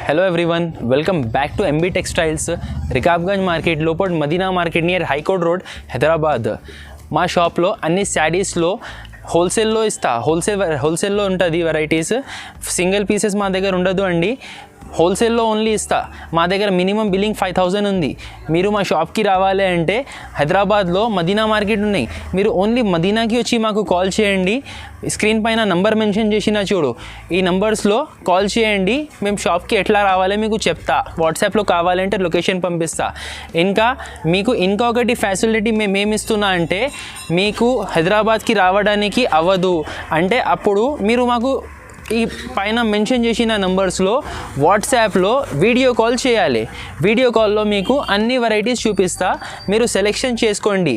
Hello everyone, welcome back to MB Textiles, Rikabganj Market, Lopad Madina Market near High Court Road, Hyderabad. మా షాప్లో అన్ని శారీస్లో హోల్సేల్లో ఇస్తా. హోల్సేల్లో ఉంటుంది వెరైటీస్. సింగిల్ పీసెస్ మా దగ్గర ఉండదు అండి. హోల్సేల్లో ఓన్లీ ఇస్తా. మా దగ్గర మినిమం బిల్లింగ్ 5000 ఉంది. మీరు మా షాప్కి రావాలి అంటే హైదరాబాద్లో మదీనా మార్కెట్ ఉన్నాయి. మీరు ఓన్లీ మదీనాకి వచ్చి మాకు కాల్ చేయండి. స్క్రీన్ పైన నంబర్ మెన్షన్ చేసిన చూడు, ఈ నంబర్స్లో కాల్ చేయండి. మేము షాప్కి ఎట్లా రావాలో మీకు చెప్తా. వాట్సాప్లో కావాలంటే లొకేషన్ పంపిస్తా. ఇంకా మీకు ఇంకొకటి ఫెసిలిటీ మేము ఇస్తున్నా అంటే, మీకు హైదరాబాద్కి రావడానికి అవ్వదు అంటే అప్పుడు మీరు మాకు ఈ పైన మెన్షన్ చేసిన నంబర్స్లో వాట్సాప్లో వీడియో కాల్ చేయాలి. వీడియో కాల్లో మీకు అన్ని వెరైటీస్ చూపిస్తా. మీరు సెలెక్షన్ చేసుకోండి.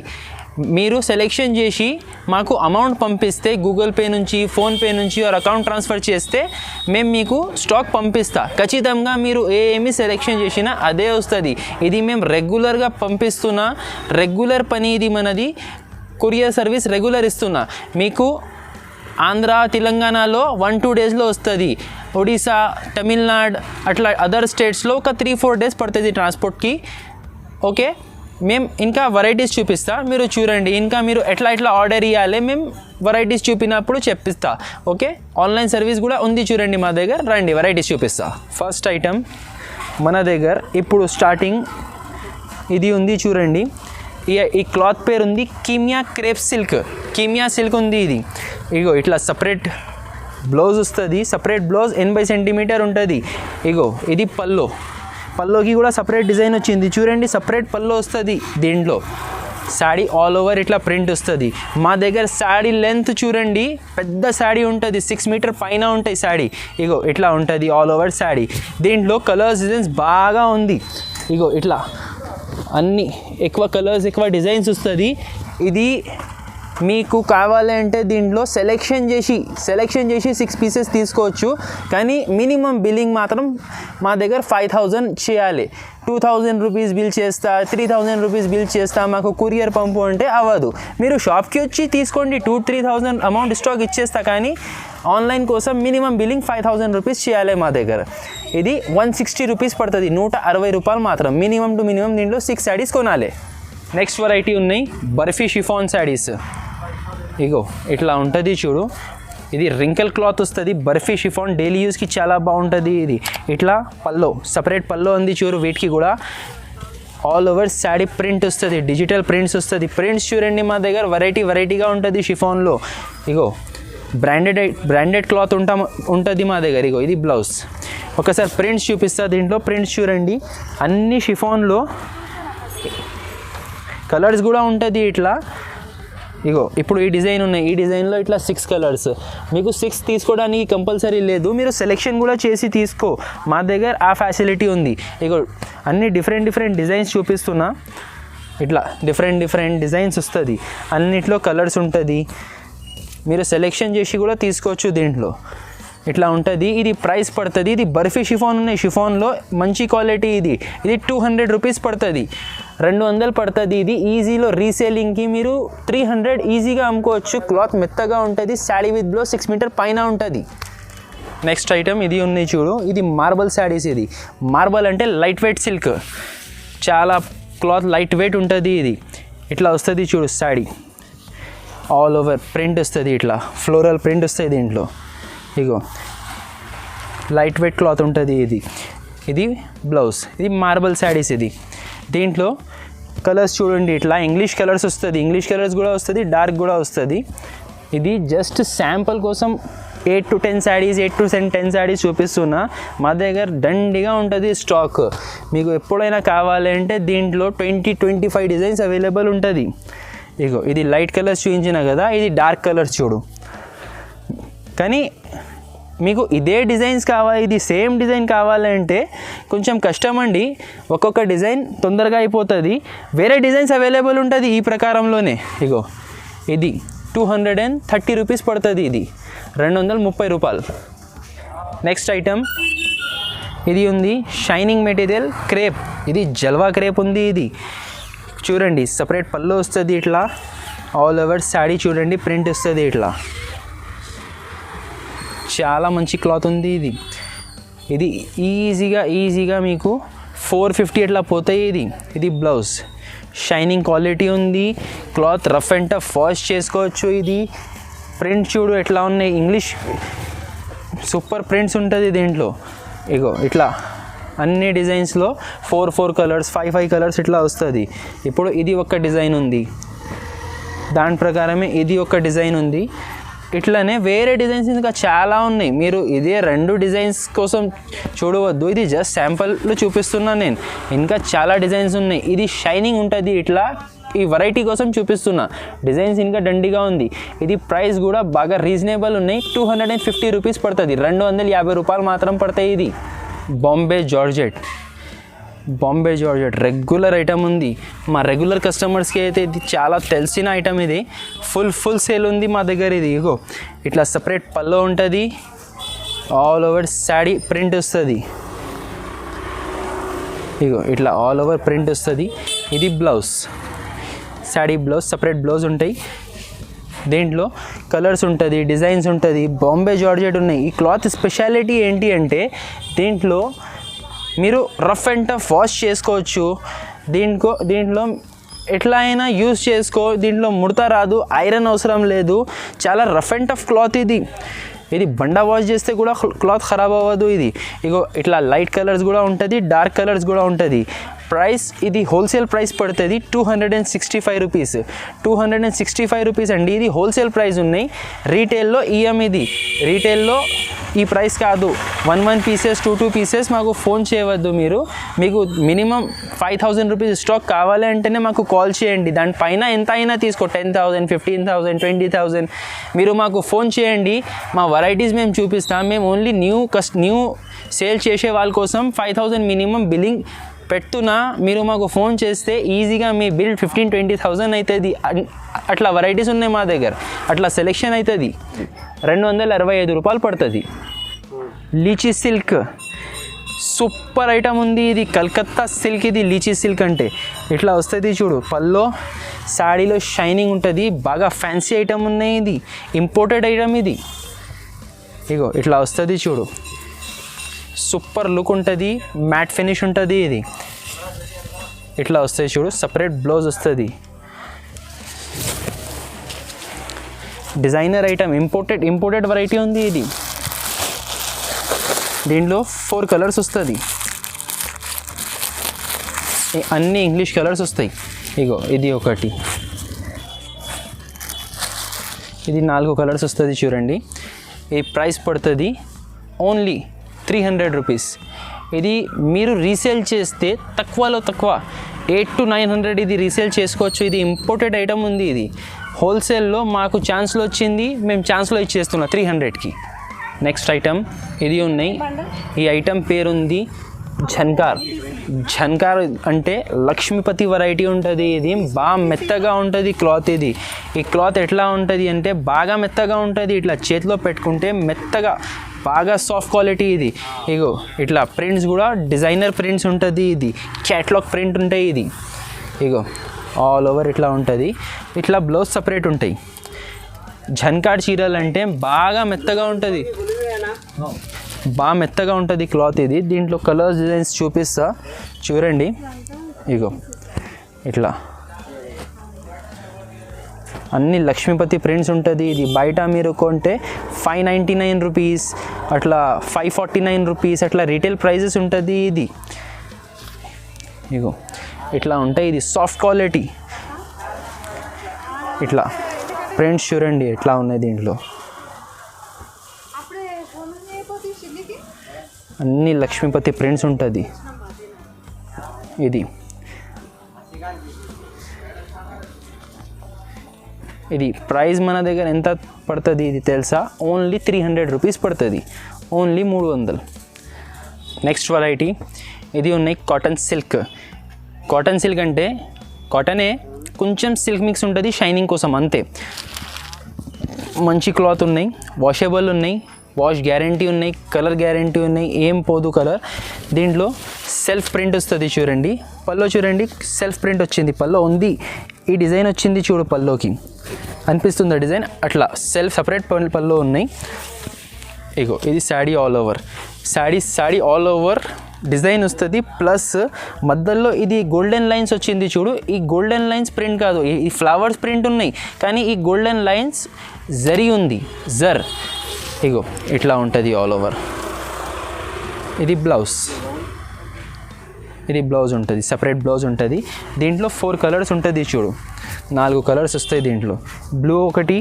మీరు సెలెక్షన్ చేసి మాకు అమౌంట్ పంపిస్తే గూగుల్ పే నుంచి, ఫోన్పే నుంచి అకౌంట్ ట్రాన్స్ఫర్ చేస్తే మేము మీకు స్టాక్ పంపిస్తా. ఖచ్చితంగా మీరు ఏమి సెలెక్షన్ చేసినా అదే వస్తుంది. ఇది మేము రెగ్యులర్గా పంపిస్తున్నా. రెగ్యులర్ పని ఇది మనది. కొరియర్ సర్వీస్ రెగ్యులర్ ఇస్తున్నా. మీకు ఆంధ్ర, తెలంగాణలో 1-2 డేస్లో వస్తుంది. ఒడిశా, తమిళనాడు అట్లా అదర్ స్టేట్స్లో ఒక 3-4 డేస్ పడుతుంది ట్రాన్స్పోర్ట్కి. ఓకే, మేము ఇంకా వెరైటీస్ చూపిస్తా, మీరు చూడండి. ఇంకా మీరు ఎట్లా ఆర్డర్ ఇవ్వాలి మేము వెరైటీస్ చూపినప్పుడు చెప్పిస్తా. ఓకే, ఆన్లైన్ సర్వీస్ కూడా ఉంది, చూడండి మా దగ్గర. రండి, వెరైటీస్ చూపిస్తా. ఫస్ట్ ఐటమ్ మన దగ్గర ఇప్పుడు స్టార్టింగ్ ఇది ఉంది, చూడండి. ఈ క్లాత్ పేరు ఉంది Kimia crepe silk. Kimia silk ఉంది ఇది. ఇగో ఇట్లా సపరేట్ బ్లౌజ్ వస్తుంది. సపరేట్ బ్లౌజ్ 80 సెంటీమీటర్ ఉంటుంది. ఇగో ఇది పల్లోకి కూడా సపరేట్ డిజైన్ వచ్చింది, చూడండి. సపరేట్ పల్లో వస్తుంది. దీంట్లో శాడీ ఆల్ ఓవర్ ఇట్లా ప్రింట్ వస్తుంది. మా దగ్గర శాడీ లెంత్ చూడండి, పెద్ద శాడీ ఉంటుంది, 6 మీటర్ పైన ఉంటాయి శాడీ. ఇగో ఇట్లా ఉంటుంది ఆల్ ఓవర్ శాడీ. దీంట్లో కలర్స్ డిజైన్స్ బాగా ఉంది. ఇగో ఇట్లా అన్నీ ఎక్కువ కలర్స్, ఎక్కువ డిజైన్స్ వస్తుంది. ఇది మీకు కావాలంటే దీంట్లో సెలెక్షన్ చేసి 6 పీసెస్ తీసుకోవచ్చు. కానీ మినిమం బిల్లింగ్ మాత్రం మా దగ్గర 5000 చేయాలి. 2000 రూపీస్ బిల్ చేస్తా, 3000 రూపీస్ బిల్ చేస్తా, మాకు కొరియర్ పంపు అంటే అవ్వదు. మీరు షాప్కి వచ్చి తీసుకోండి, 2-3000 అమౌంట్ స్టాక్ ఇచ్చేస్తా. కానీ ఆన్లైన్ కోసం మినిమం బిల్లింగ్ 5000 రూపీస్ చేయాలి మా దగ్గర. ఇది 160 రూపీస్ పడుతుంది, 160 రూపాయలు మాత్రం. మినిమం టు మినిమం దీంట్లో 6 శారీస్ కొనాలి. నెక్స్ట్ వెరైటీ ఉన్నాయి బర్ఫీ షిఫాన్ శారీస్. ఇగో ఇట్లా ఉంటుంది చూడు. ఇది రింకల్ క్లాత్ వస్తుంది, బర్ఫీ షిఫాన్, డైలీ యూస్కి చాలా బాగుంటుంది. ఇది ఇట్లా పల్లో, సపరేట్ పల్లో ఉంది చూడు. వీటికి కూడా ఆల్ ఓవర్ శాడీ ప్రింట్ వస్తుంది, డిజిటల్ ప్రింట్స్ వస్తుంది. ప్రింట్స్ చూడండి మా దగ్గర వెరైటీగా ఉంటుంది షిఫాన్లో. ఇగో బ్రాండెడ్ క్లాత్ ఉంటుంది మా దగ్గర. ఇగో ఇది బ్లౌజ్. ఒకసారి ప్రింట్స్ చూపిస్తా. దీంట్లో ప్రింట్స్ చూడండి, అన్ని షిఫాన్లో కలర్స్ కూడా ఉంటుంది ఇట్లా. ఇగో ఇప్పుడు ఈ డిజైన్ ఉన్నాయి. ఈ డిజైన్లో ఇట్లా 6 కలర్స్. మీకు 6 తీసుకోవడానికి కంపల్సరీ లేదు, మీరు సెలెక్షన్ కూడా చేసి తీసుకో. మా దగ్గర ఆ ఫెసిలిటీ ఉంది. ఇగో అన్ని డిఫరెంట్ డిజైన్స్ చూపిస్తున్నా. ఇట్లా డిఫరెంట్ డిజైన్స్ వస్తుంది. అన్నిట్లో కలర్స్ ఉంటుంది, మీరు సెలెక్షన్ చేసి కూడా తీసుకోవచ్చు. దీంట్లో ఇట్లా ఉంటుంది. ఇది ప్రైస్ పడుతుంది. ఇది బర్ఫీ షిఫాన్ ఉన్నాయి. షిఫాన్లో మంచి క్వాలిటీ. ఇది 200 రూపీస్ పడుతుంది, 200 పడుతుంది. ఇది ఈజీలో రీసేలింగ్కి మీరు 300 ఈజీగా అమ్ముకోవచ్చు. క్లాత్ మెత్తగా ఉంటుంది. శాడీ విత్ బ్లౌజ్ 6 మీటర్ పైన ఉంటుంది. నెక్స్ట్ ఐటమ్ ఇది ఉంది చూడు. ఇది మార్బల్ శాడీస్. ఇది మార్బల్ అంటే లైట్ వెయిట్ సిల్క్, చాలా క్లాత్ లైట్ వెయిట్ ఉంటుంది. ఇది ఇట్లా వస్తుంది చూడు. శాడీ ఆల్ ఓవర్ ప్రింట్ వస్తుంది, ఇట్లా ఫ్లోరల్ ప్రింట్ వస్తుంది దీంట్లో. ఇగో లైట్ వెయిట్ క్లాత్ ఉంటుంది. ఇది బ్లౌజ్. ఇది మార్బల్ శాడీస్. ఇది దీంట్లో కలర్స్ చూడండి, ఇట్లా ఇంగ్లీష్ కలర్స్ వస్తుంది. ఇంగ్లీష్ కలర్స్ కూడా వస్తుంది, డార్క్ కూడా వస్తుంది. ఇది జస్ట్ శాంపుల్ కోసం 8 to 10 శాడీస్, 8 to 10 శాడీస్ చూపిస్తున్నా. మా దగ్గర దండిగా ఉంటుంది స్టాక్. మీకు ఎప్పుడైనా కావాలంటే దీంట్లో 20-25 డిజైన్స్ అవైలబుల్ ఉంటుంది. ఇగో ఇది లైట్ కలర్స్ చూపించిన కదా, ఇది డార్క్ కలర్స్ చూడు. కానీ మీకు ఇదే డిజైన్స్ కావాలి, ఇది సేమ్ డిజైన్ కావాలంటే కొంచెం కష్టం అండి. ఒక్కొక్క డిజైన్ తొందరగా అయిపోతుంది. వేరే డిజైన్స్ అవైలబుల్ ఉంటుంది ఈ ప్రకారంలోనే. ఇగో ఇది 230 రూపీస్ పడుతుంది. ఇది 230 రూపాయలు. నెక్స్ట్ ఐటమ్ ఇది ఉంది షైనింగ్ మెటీరియల్ క్రేప్. ఇది జల్వా క్రేప్ ఉంది. ఇది చూడండి, సపరేట్ పళ్ళు వస్తుంది. ఇట్లా ఆల్ ఓవర్ శాడీ చూడండి, ప్రింట్ వస్తుంది ఇట్లా. చాలా మంచి క్లాత్ ఉంది. ఇది ఇది ఈజీగా మీకు 450 అట్లా పోతాయి. ఇది బ్లౌజ్ షైనింగ్ క్వాలిటీ ఉంది, cloth rough and tough wash చేసుకోవచ్చు. ఇది ప్రింట్ చూడు ఎట్లా ఉన్నాయి, ఇంగ్లీష్ సూపర్ ప్రింట్స్ ఉంటుంది దీంట్లో. ఇగో ఇట్లా అన్ని డిజైన్స్లో 4 కలర్స్ 5 కలర్స్ ఇట్లా వస్తుంది. ఇప్పుడు ఇది ఒక డిజైన్ ఉంది, దాని ప్రకారమే ఇది ఒక డిజైన్ ఉంది. ఇట్లానే వేరే డిజైన్స్ ఇంకా చాలా ఉన్నాయి. మీరు ఇదే 2 డిజైన్స్ కోసం చూడవద్దు, ఇది జస్ట్ శాంపుల్లు చూపిస్తున్నాను నేను. ఇంకా చాలా డిజైన్స్ ఉన్నాయి. ఇది షైనింగ్ ఉంటుంది ఇట్లా, ఈ వెరైటీ కోసం చూపిస్తున్నా. డిజైన్స్ ఇంకా దండిగా ఉంది. ఇది ప్రైస్ కూడా బాగా రీజనబుల్ ఉన్నాయి. 250 రూపీస్ పడుతుంది, 250 రూపాయలు మాత్రం పడతాయి. ఇది బాంబే జార్జెట్ రెగ్యులర్ ఐటమ్ ఉంది. మా రెగ్యులర్ కస్టమర్స్కి అయితే ఇది చాలా తెలిసిన ఐటమ్. ఇది ఫుల్ సేల్ ఉంది మా దగ్గర. ఇది ఇగో ఇట్లా సపరేట్ పల్లో ఉంటుంది, ఆల్ ఓవర్ శాడీ ప్రింట్ వస్తుంది. ఇగో ఇట్లా ఆల్ ఓవర్ ప్రింట్ వస్తుంది. ఇది blouse, sari blouse, separate blouse ఉంటాయి. దీంట్లో కలర్స్ ఉంటుంది, డిజైన్స్ ఉంటుంది. బాంబే జార్జెట్ ఉన్నాయి. ఈ క్లాత్ స్పెషాలిటీ ఏంటి అంటే దీంట్లో మీరు రఫ్ అండ్ టఫ్ వాష్ చేసుకోవచ్చు. దీంట్లో ఎట్లా అయినా యూజ్ చేసుకో. దీంట్లో ముడత రాదు, ఐరన్ అవసరం లేదు. చాలా రఫ్ అండ్ టఫ్ క్లాత్ ఇది బండ వాష్ చేస్తే కూడా క్లాత్ ఖరాబ్ అవ్వదు. ఇది ఇగో ఇట్లా లైట్ కలర్స్ కూడా ఉంటుంది, డార్క్ కలర్స్ కూడా ఉంటుంది. ప్రైస్ ఇది హోల్సేల్ ప్రైస్ పడుతుంది 265 రూపీస్. 265 రూపీస్ అండి. ఇది హోల్సేల్ ప్రైస్ ఉన్నాయి. రీటైల్లో ఇది రీటైల్లో ఈ ప్రైస్ కాదు. 1 పీసెస్ 2 పీసెస్ మాకు ఫోన్ చేయవద్దు. మీకు మినిమం 5000 రూపీస్ స్టాక్ కావాలి అంటేనే మాకు కాల్ చేయండి. దానిపైన ఎంత అయినా తీసుకో, 10,000 15,000 20,000 మీరు మాకు ఫోన్ చేయండి. మా వెరైటీస్ మేము చూపిస్తాం. మేము ఓన్లీ న్యూ సేల్ చేసే వాళ్ళ కోసం 5000 మినిమం బిల్లింగ్ పెడుతున్నా. మీరు మాకు ఫోన్ చేస్తే ఈజీగా మీ బిల్ 15,000-20,000 అవుతుంది. అట్లా వెరైటీస్ ఉన్నాయి మా దగ్గర, అట్లా సెలెక్షన్ అవుతుంది. 225 రూపాయలు పడుతుంది. లీచీ సిల్క్ సూపర్ ఐటమ్ ఉంది. ఇది కలకత్తా సిల్క్. ఇది లీచీ సిల్క్ అంటే ఇట్లా వస్తుంది చూడు. పల్లో శాడీలో షైనింగ్ ఉంటుంది. బాగా ఫ్యాన్సీ ఐటమ్ ఉన్నాయి. ఇది ఇంపోర్టెడ్ ఐటమ్. ఇది ఇగో ఇట్లా వస్తుంది చూడు. సూపర్ లుక్ ఉంటుంది, మ్యాట్ ఫినిష్ ఉంటుంది. ఇది ఇట్లా వస్తుంది చూడు. సపరేట్ బ్లౌజ్ వస్తుంది. డిజైనర్ ఐటమ్, ఇంపోర్టెడ్ వెరైటీ ఉంది. ఇది దీంట్లో 4 కలర్స్ వస్తుంది. అన్ని ఇంగ్లీష్ కలర్స్ వస్తాయి. ఇగో ఇది ఒకటి, ఇది 4 కలర్స్ వస్తుంది చూడండి. ఈ ప్రైస్ పడుతుంది ఓన్లీ 300 రూపీస్. ఇది మీరు రీసేల్ చేస్తే తక్కువలో తక్కువ 800 to 900 ఇది రీసేల్ చేసుకోవచ్చు. ఇది ఇంపోర్టెడ్ ఐటమ్ ఉంది. ఇది హోల్సేల్లో మాకు ఛాన్స్లో వచ్చింది, మేము ఛాన్స్లో ఇచ్చేస్తున్నాం 300కి. నెక్స్ట్ ఐటమ్ ఇది ఉన్నాయి. ఈ ఐటమ్ పేరుంది ఝన్కార్ అంటే లక్ష్మీపతి వెరైటీ ఉంటుంది. ఇది బాగా మెత్తగా ఉంటుంది క్లాత్. ఈ క్లాత్ ఎట్లా ఉంటుంది అంటే బాగా మెత్తగా ఉంటుంది. ఇట్లా చేతిలో పెట్టుకుంటే మెత్తగా బాగా సాఫ్ట్ క్వాలిటీ. ఇది ఇగో ఇట్లా ప్రింట్స్ కూడా డిజైనర్ ప్రింట్స్ ఉంటుంది. ఇది క్యాట్లాగ్ ప్రింట్ ఉంటాయి. ఇది ఇగో ఆల్ ఓవర్ ఇట్లా ఉంటుంది. ఇట్లా బ్లౌజ్ సపరేట్ ఉంటాయి. ఝన్కార్ చీరలు అంటే బాగా మెత్తగా ఉంటుంది, క్లాత్. ఇది దీంట్లో కలర్స్ డిజైన్స్ చూపిస్తా చూడండి. ఇగో ఇట్లా అన్ని లక్ష్మీపతి ప్రింట్స్ ఉంటుంది. ఇది బయట మీరు కొంటే 599 రూపీస్, అట్లా 549 రూపీస్ అట్లా రీటైల్ ప్రైజెస్ ఉంటుంది. ఇది ఇగో ఇట్లా ఉంటాయి. ఇది సాఫ్ట్ క్వాలిటీ. ఇట్లా ప్రింట్స్ చూడండి ఎట్లా ఉన్నాయి. దీంట్లో అన్ని లక్ష్మీపతి ప్రింట్స్ ఉంటుంది. ఇది ప్రైస్ మన దగ్గర ఎంత పడుతుంది ఇది తెలుసా? ఓన్లీ 300 రూపీస్ పడుతుంది, ఓన్లీ 300. నెక్స్ట్ వెరైటీ ఇది ఉన్నాయి కాటన్ సిల్క్. కాటన్ సిల్క్ అంటే కాటనే, కొంచెం సిల్క్ మిక్స్ ఉంటుంది షైనింగ్ కోసం అంతే. మంచి క్లాత్ ఉన్నాయి, వాషబుల్ ఉన్నాయి, వాష్ గ్యారంటీ ఉన్నాయి, కలర్ గ్యారంటీ ఉన్నాయి, ఏం పోదు కలర్. దీంట్లో సెల్ఫ్ ప్రింట్ వస్తుంది చూడండి. పల్లో చూడండి సెల్ఫ్ ప్రింట్ వచ్చింది, పల్లో ఉంది. ఈ డిజైన్ వచ్చింది చూడు, పల్లోకి అనిపిస్తుంది డిజైన్. అట్లా సెల్ఫ్ సపరేట్ పల్లో ఉన్నాయి. ఇగో ఇది sari all over, sari all over design వస్తుంది. ప్లస్ మధ్యలో ఇది గోల్డెన్ లైన్స్ వచ్చింది చూడు, ఈ గోల్డెన్ లైన్స్ ప్రింట్ కాదు, ఈ ఫ్లవర్స్ ప్రింట్ ఉన్నాయి, కానీ ఈ గోల్డెన్ లైన్స్ జరీ ఉంది, ఇగో ఇట్లా ఉంటుంది ఆల్ ఓవర్. ఇది బ్లౌజ్ ఉంటుంది, సపరేట్ బ్లౌజ్ ఉంటుంది. దీంట్లో 4 కలర్స్ ఉంటుంది చూడు, 4 కలర్స్ వస్తాయి దీంట్లో. బ్లూ ఒకటి,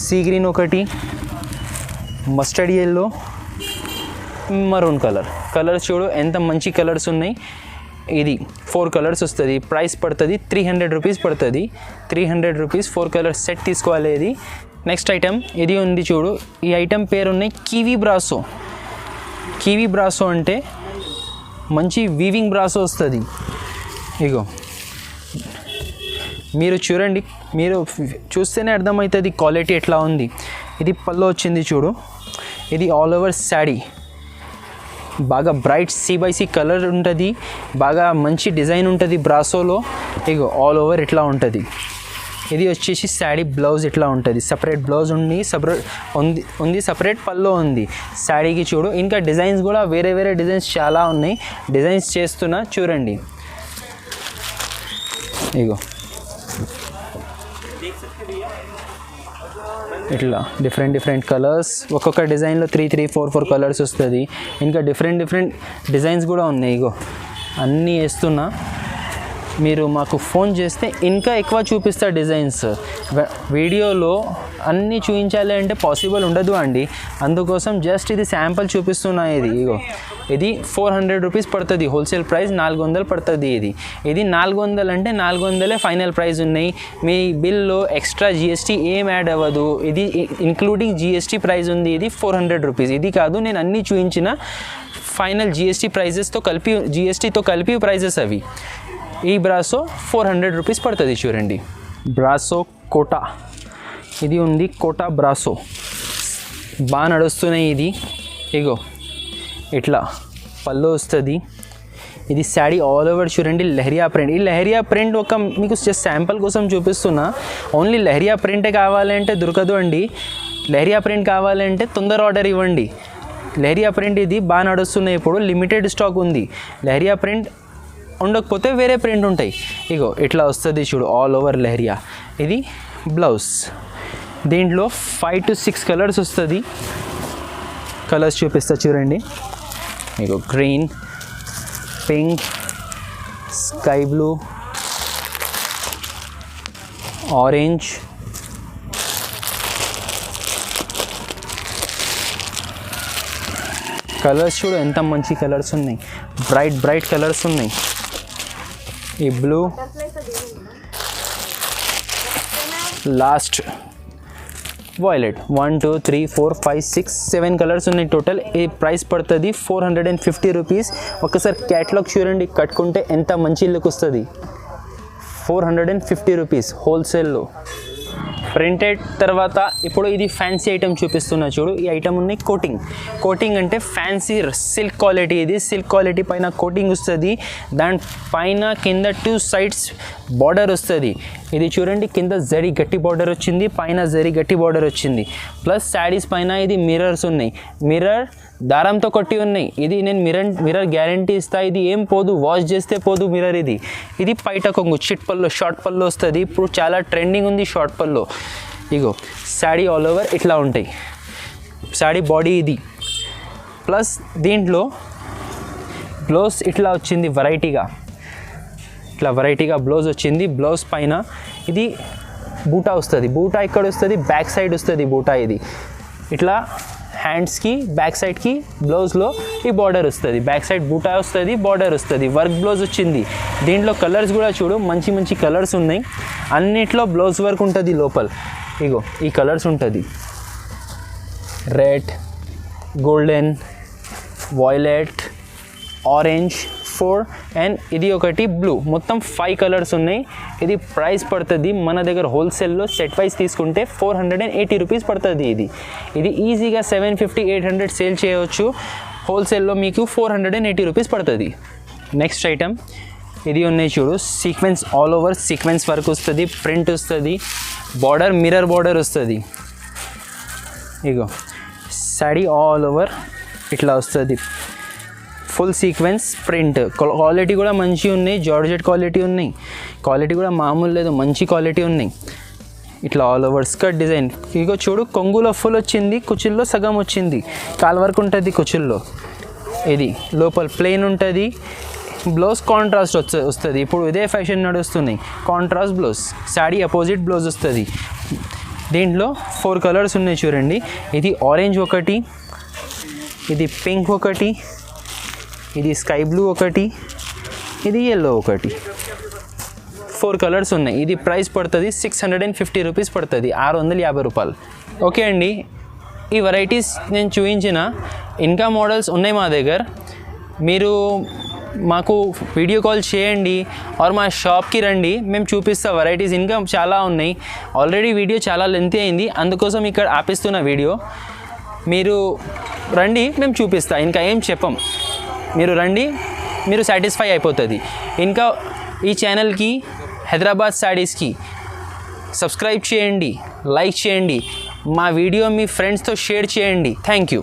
సీ గ్రీన్ ఒకటి, మస్టర్డ్ ఎల్లో, మరూన్ కలర్స్ చూడు ఎంత మంచి కలర్స్ ఉన్నాయి. ఇది 4 కలర్స్ వస్తుంది. ప్రైస్ పడుతుంది 300 రూపీస్ పడుతుంది. 300 రూపీస్ 4 కలర్స్ సెట్ తీసుకోవాలి. ఇది నెక్స్ట్ ఐటమ్ ఇది ఉంది చూడు, ఈ ఐటమ్ పేరు ఉన్నాయి కివీ బ్రాసో అంటే మంచి వీవింగ్ బ్రాసో వస్తుంది. ఇగో మీరు చూడండి, మీరు చూస్తేనే అర్థమవుతుంది క్వాలిటీ ఎట్లా ఉంది. ఇది పళ్ళు వచ్చింది చూడు, ఇది ఆల్ ఓవర్ శాడీ, బాగా బ్రైట్ C/C కలర్ ఉంటుంది, బాగా మంచి డిజైన్ ఉంటుంది బ్రాసోలో. ఇగో ఆల్ ఓవర్ ఇట్లా ఉంటుంది. ఇది వచ్చేసి శాడీ బ్లౌజ్ ఇట్లా ఉంటుంది, సపరేట్ బ్లౌజ్ ఉంది, సపరేట్ పల్లో ఉంది శాడీకి చూడు. ఇంకా డిజైన్స్ కూడా వేరే డిజైన్స్ చాలా ఉన్నాయి, డిజైన్స్ చేస్తున్నా చూడండి. ఇగో ఇట్లా డిఫరెంట్ కలర్స్, ఒక్కొక్క డిజైన్లో 3, 4 కలర్స్ వస్తుంది. ఇంకా డిఫరెంట్ డిజైన్స్ కూడా ఉన్నాయి. ఇగో అన్నీ వేస్తున్నా, మీరు మాకు ఫోన్ చేస్తే ఇంకా ఎక్కువ చూపిస్తా డిజైన్స్. వీడియోలో అన్నీ చూపించాలి అంటే పాసిబుల్ ఉండదు అండి, అందుకోసం జస్ట్ ఇది శాంపుల్ చూపిస్తున్నా. ఇది 400 రూపీస్ పడుతుంది, హోల్సేల్ ప్రైస్ 400 పడుతుంది. ఇది 400 అంటే 400 ఫైనల్ ప్రైస్ ఉన్నాయి. మీ బిల్లో ఎక్స్ట్రా GST ఏం యాడ్ అవ్వదు, ఇది ఇంక్లూడింగ్ GST ప్రైస్ ఉంది. ఇది 400 రూపీస్. ఇది కాదు, నేను అన్నీ చూపించిన ఫైనల్ GST ప్రైజెస్తో కలిపి, GSTతో కలిపి ప్రైజెస్ అవి. ఈ బ్రాసో 400 రూపీస్ పడుతుంది. చూడండి బ్రాసో కోటా, ఇది ఉంది కోటా బ్రాసో, బాగా నడుస్తున్నాయి. ఇది ఇగో ఇట్లా పళ్ళు వస్తుంది. ఇది శాడీ ఆల్ ఓవర్ చూడండి, లెహరియా ప్రింట్. ఈ లెహరియా ప్రింట్ ఒక మీకు జస్ట్ శాంపుల్ కోసం చూపిస్తున్నా. ఓన్లీ లెహరియా ప్రింటే కావాలంటే దొరకదు అండి. లెహరియా ప్రింట్ కావాలంటే తొందర ఆర్డర్ ఇవ్వండి. లెహరియా ప్రింట్ ఇది బాగా నడుస్తున్నాయి, ఇప్పుడు లిమిటెడ్ స్టాక్ ఉంది. లెహరియా ప్రింట్ ఉండకపోతే వేరే ప్రింట్ ఉంటాయి. ఇగో ఇట్లా వస్తుంది చూడు ఆల్ ఓవర్ లెహరియా. ఇది బ్లౌజ్, దీంట్లో 5 to 6 కలర్స్ వస్తుంది. కలర్స్ చూపిస్తా చూడండి. ఇగో green, pink, sky blue, orange, colours చూడు ఎంత మంచి కలర్స్ ఉన్నాయి, బ్రైట్ కలర్స్ ఉన్నాయి. ఈ బ్లూ, లాస్ట్ వాయిలెట్, 1 2 3 4 5 6 7 కలర్స్ ఉన్నాయి టోటల్. ఈ ప్రైస్ పడుతుంది 450 రూపీస్. ఒకసారి క్యాటలాగ్ చూడండి, కట్టుకుంటే ఎంత మంచి లుక్ వస్తుంది. 450 రూపీస్ హోల్సేల్లో. ప్రింటెడ్ తర్వాత ఇప్పుడు ఇది ఫ్యాన్సీ ఐటమ్ చూపిస్తున్నా చూడు. ఈ ఐటమ్ ఉన్నాయి కోటింగ్ అంటే ఫ్యాన్సీ సిల్క్ క్వాలిటీ. ఇది సిల్క్ క్వాలిటీ పైన కోటింగ్ వస్తుంది, దాని పైన కింద 2 sides బార్డర్ వస్తుంది. ఇది చూడండి, కింద జరీ గట్టి బార్డర్ వచ్చింది, పైన జరీ గట్టి బార్డర్ వచ్చింది. ప్లస్ శారీస్ పైన ఇది మిర్రర్స్ ఉన్నాయి, మిర్రర్ దారంతో కొట్టి ఉన్నాయి. ఇది నేను మిర్రర్ గ్యారంటీ ఇస్తా, ఇది ఏం పోదు, వాష్ చేస్తే పోదు మిర్రర్. ఇది పైట కొంగు చిట్ పల్లో, షార్ట్ పల్లో వస్తుంది. ఇప్పుడు చాలా ట్రెండింగ్ ఉంది షార్ట్ పల్లో. ఇగో శాడీ ఆల్ ఓవర్ ఇట్లా ఉంటాయి, శాడీ బాడీ ఇది. ప్లస్ దీంట్లో బ్లౌజ్ ఇట్లా వచ్చింది వెరైటీగా, ఇట్లా వెరైటీగా బ్లౌజ్ వచ్చింది. బ్లౌజ్ పైన ఇది బూటా వస్తుంది. బూటా ఇక్కడ వస్తుంది, బ్యాక్ సైడ్ వస్తుంది బూటా. ఇది ఇట్లా హ్యాండ్స్కి బ్యాక్ సైడ్కి బ్లౌజ్లో ఈ బార్డర్ వస్తుంది, బ్యాక్ సైడ్ బూటా వస్తుంది, బార్డర్ వస్తుంది, వర్క్ బ్లౌజ్ వచ్చింది. దీంట్లో కలర్స్ కూడా చూడు, మంచి కలర్స్ ఉన్నాయి. అన్నిట్లో బ్లౌజ్ వర్క్ ఉంటుంది లోపల. ఇగో ఈ కలర్స్ ఉంటుంది, red, golden, violet, orange 4 and ఇది ఒకటి బ్లూ. మొత్తం 5 కలర్స్ ఉన్నాయి. ఇది ప్రైస్ పడుతుంది మన దగ్గర హోల్సేల్లో సెట్ వైజ్ తీసుకుంటే 480 రూపీస్ పడుతుంది. ఇది ఈజీగా 750-800 సేల్ చేయవచ్చు. హోల్సేల్లో మీకు 480 రూపీస్ పడుతుంది. నెక్స్ట్ ఐటమ్ ఇది ఉన్నాయి చూడు, sequence all over sequence work వస్తుంది, ప్రింట్ వస్తుంది, బార్డర్ మిర్రర్ బార్డర్ వస్తుంది. ఇగో శారీ ఆల్ ఓవర్ ఇట్లా వస్తుంది, ఫుల్ సీక్వెన్స్ ప్రింట్. క్వాలిటీ కూడా మంచిగా ఉన్నాయి, జార్జెట్ క్వాలిటీ ఉన్నాయి, క్వాలిటీ కూడా మామూలు లేదు, మంచి క్వాలిటీ ఉన్నాయి. ఇట్లా ఆల్ ఓవర్ స్కర్ట్ డిజైన్. ఇగో చూడు, కొంగులో ఫుల్ వచ్చింది, కుచుల్లో సగం వచ్చింది, కాల్ వర్క్ ఉంటుంది కుచుల్లో. ఇది లోపల ప్లెయిన్ ఉంటుంది, బ్లౌజ్ కాంట్రాస్ట్ వస్తుంది. ఇప్పుడు ఇదే ఫ్యాషన్ నడుస్తున్నాయి, contrast blouse, sari opposite blouse వస్తుంది. దీంట్లో 4 కలర్స్ ఉన్నాయి చూడండి. ఇది ఆరెంజ్ ఒకటి, ఇది పింక్ ఒకటి, ఇది స్కై బ్లూ ఒకటి, ఇది ఎల్లో ఒకటి. 4 కలర్స్ ఉన్నాయి. ఇది ప్రైస్ పడుతుంది 650 రూపీస్ పడుతుంది, 650 రూపాయలు. ఓకే అండి, ఈ వెరైటీస్ నేను చూపించిన ఇంకా మోడల్స్ ఉన్నాయి మా దగ్గర. మీరు మాకు వీడియో కాల్ చేయండి ఆర్ మా షాప్కి రండి, మేము చూపిస్తా వెరైటీస్. ఇంకా చాలా ఉన్నాయి. ఆల్రెడీ వీడియో చాలా లెంతీ అయింది, అందుకోసం ఇక్కడ ఆపిస్తున్న వీడియో. మీరు రండి, మేము చూపిస్తా. ఇంకా ఏం చెప్పం, మీరు రండి, మీరు సాటిస్ఫై అయిపోతుంది. ఇంకా ఈ ఛానల్కి హైదరాబాద్ శారీస్కి సబ్స్క్రైబ్ చేయండి, లైక్ చేయండి, మా వీడియో మీ ఫ్రెండ్స్తో షేర్ చేయండి. Thank you.